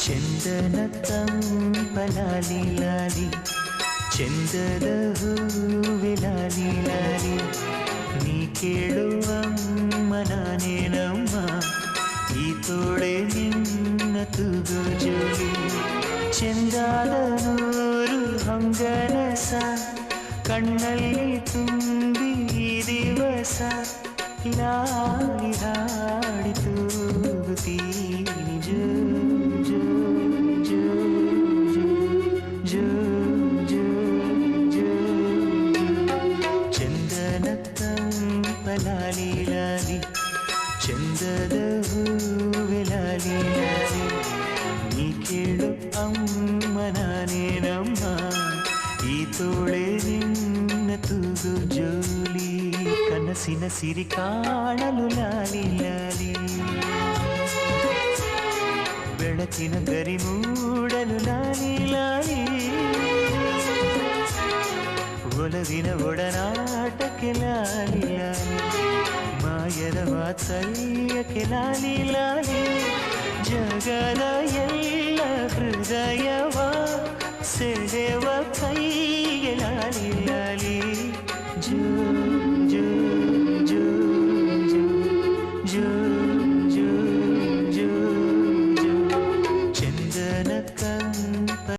ಚಂದನ ತಂಪಲಾಲಿ ಲಾಲಿ ಚಂದದ ಹೂವೆ ಲಾಲಿ ಲಾಲಿ ನೀ ಕೇಳುವಮ್ಮ ನಾನೇನಮ್ಮ ಈ ತೋಳೆ ನಿನ್ನ ತೂಗು ಜೋಲಿ ಚೆಂದಾದ ನೂರು ಹಂಗನಸ ಕಣ್ಣಲ್ಲಿ ತುಂಬಿ ಈ ದಿವಸ ಲಾಲಿ ಹಾಡಿ ತೂಗುತ್ತೀನಿ ಜೋ ಜೋ ಜೋ ಜೋ ಜೋ ಜೋ ಚಂದನ ತಂಪಲಾಲಿ ಲಾಲಿ ಚಂದದ ಹೂವೆ ಲಾಲಿ ಲಾಲಿ ನೀ ಕೇಳು ಅಮ್ಮ ನಾನೇನಮ್ಮ ಈ ತೋಳೆ ನಿನ್ನ ತೂಗು ಜೋಲಿ ಕನಸಿನ ಸಿರಿ ಕಾಣಲು ಲಾಲಿ ಲಾಲಿ ಬೆಳಕಿನ ಗರಿ ಮೂಡಲು ಲಾಲಿ ಲಾಲಿ ಒಲವಿನ ಒಡನಾಟಕ್ಕೆ ಲಾಲಿ ಲಾಲಿ ಮಾಯದ ವಾತ್ಸಲ್ಯಕ್ಕೆ ಲಾಲಿ ಲಾಲಿ ಜಗದ ಎಲ್ಲ ಹೃದಯವ ಸೆಳೆವ